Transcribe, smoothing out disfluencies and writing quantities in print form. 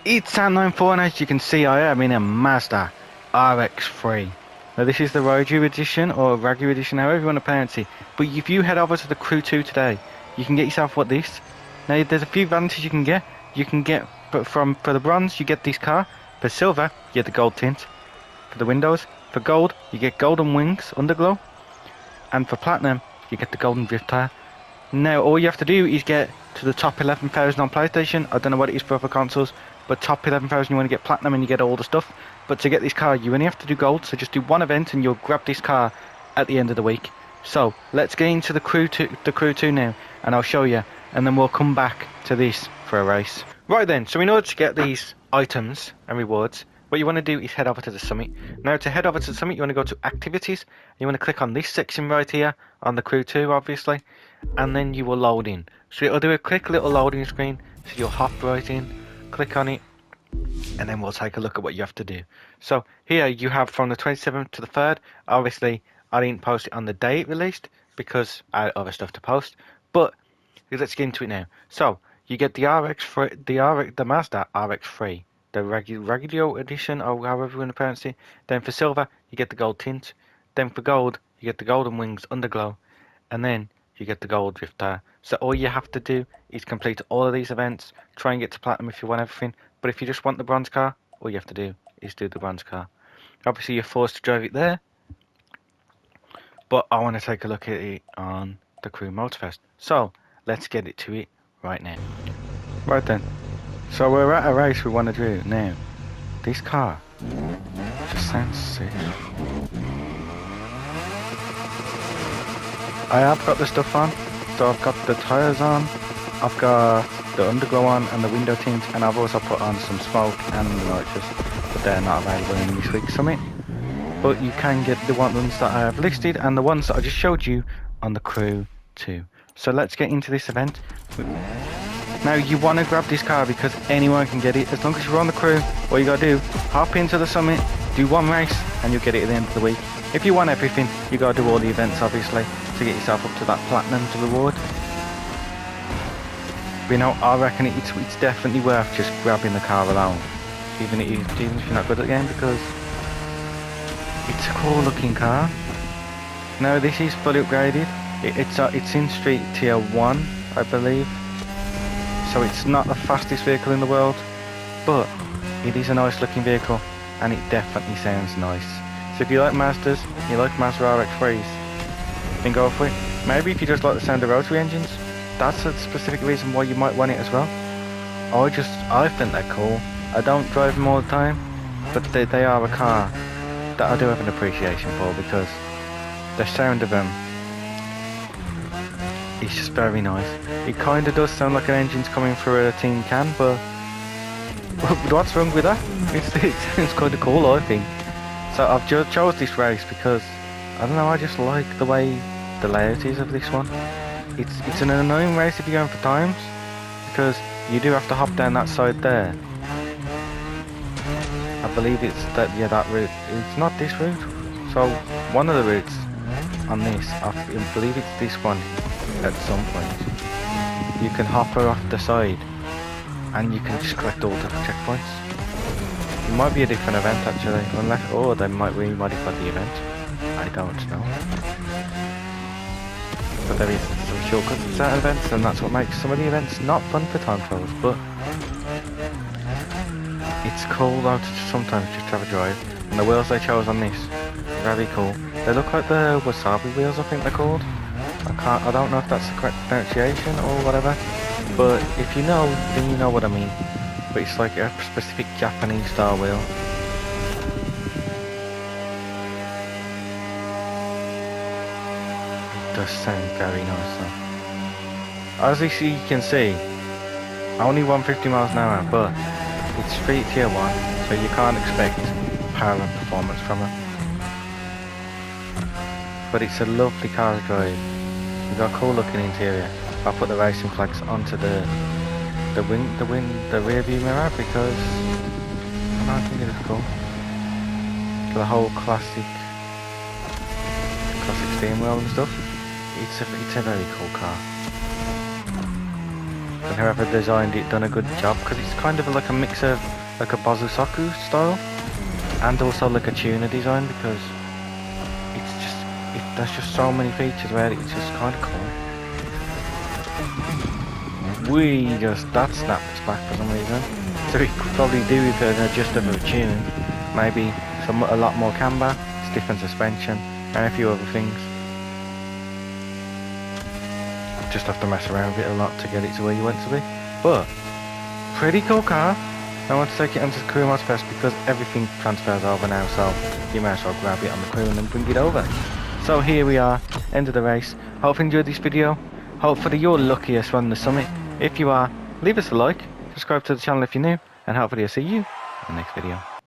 It's Sam 94, and as you can see I am in a Mazda RX3. Now this is the Roju edition or Ragu edition, however you want to pronounce it. But if you head over to the Crew 2 today, you can get yourself what this. Now there's a few advantages you can get. But for the bronze you get this car. For silver you get the gold tint. For the windows, for gold you get golden wings underglow. And for platinum you get the golden drift tire. Now all you have to do is get to the top 11,000 on PlayStation. I don't know what it is for other consoles, but top 11,000 you want to get platinum and you get all the stuff. But to get this car you only have to do gold, so just do one event and you'll grab this car at the end of the week. So let's get into the crew 2 now, and I'll show you, and then we'll come back to this for a race. Right then, so in order to get these items and rewards, what you want to do is head over to the summit. Now to head over to the summit you want to go to activities, and you want to click on this section right here on the crew 2 obviously, and then you will load in. So it'll do a quick little loading screen, so you'll hop right in, click on it, and then we'll take a look at what you have to do. So here you have from the 27th to the 3rd. Obviously I didn't post it on the day it released because I had other stuff to post, but let's get into it now. So you get the the Mazda RX3, the regular edition, or however you want to pronounce it. Then for silver you get the gold tint. Then for gold you get the golden wings underglow, and then you get the gold drift tire. So all you have to do is complete all of these events, try and get to platinum if you want everything. But if you just want the bronze car, all you have to do is do the bronze car. Obviously you're forced to drive it there, but I want to take a look at it on the Crew Motorfest. So let's get it to it right now. Right then, so we're at a race we want to do now. This car just sounds sick. I have got the stuff on, so I've got the tyres on, I've got the underglow on and the window tint, and I've also put on some smoke and nitrous, but they're not available in this week's summit. But you can get the ones that I have listed and the ones that I just showed you on the Crew 2. So let's get into this event. Now you want to grab this car because anyone can get it. As long as you're on the crew, all you gotta do, hop into the summit, do one race, and you'll get it at the end of the week. If you want everything, you gotta do all the events obviously to get yourself up to that platinum to reward. But you know, I reckon it's definitely worth just grabbing the car alone, even if you're not good at the game, because it's a cool looking car. Now this is fully upgraded. It's in Street Tier 1, I believe. So it's not the fastest vehicle in the world, but it is a nice looking vehicle, and it definitely sounds nice. So if you like Mazdas, you like Mazda RX3s, then go for it. Maybe if you just like the sound of rotary engines, that's a specific reason why you might want it as well. I think they're cool. I don't drive them all the time, but they are a car that I do have an appreciation for, because the sound of them is just very nice. It kind of does sound like an engine's coming through a tin can, but what's wrong with that? It sounds kind of cool, I think. So I've chose this race because, I don't know, I just like the way the layout is of this one. It's an annoying race if you're going for times, because you do have to hop down that side there. I believe it's that route. It's not this route. So one of the routes on this, I believe it's this one at some point. You can hop her off the side and you can just collect all the checkpoints. It might be a different event actually, unless, or they might re-modify the event. I don't know. But there is some shortcuts to certain events, and that's what makes some of the events not fun for time trials, but it's cool though to sometimes just have a drive. And the wheels they chose on this, very cool. They look like the wasabi wheels, I think they're called. I don't know if that's the correct pronunciation or whatever, but if you know, then you know what I mean. But it's like a specific Japanese style wheel. It does sound very nice though. As you can see, only 150 miles an hour, but it's Street Tier 1, so you can't expect power and performance from it. But it's a lovely car to drive. You've got a cool looking interior. I put the racing flags onto the rear view mirror because I think it is cool. The whole classic steering wheel and stuff. It's a very cool car. and whoever designed it done a good job, because it's kind of like a mix of like a Bozusaku style and also like a tuner design, because there's just so many features where it's just kind of cool. That snapped us back for some reason, so we could probably do with an adjuster for the tuning, maybe a lot more camber, different suspension, and a few other things. Just have to mess around with it a lot to get it to where you want it to be, but pretty cool car. I want to take it onto the crew mods first because everything transfers over now, so you might as well grab it on the crew and then bring it over. So here we are, end of the race. Hope you enjoyed this video. Hopefully you're luckiest on the summit. If you are, leave us a like, subscribe to the channel if you're new, and hopefully I'll see you in the next video.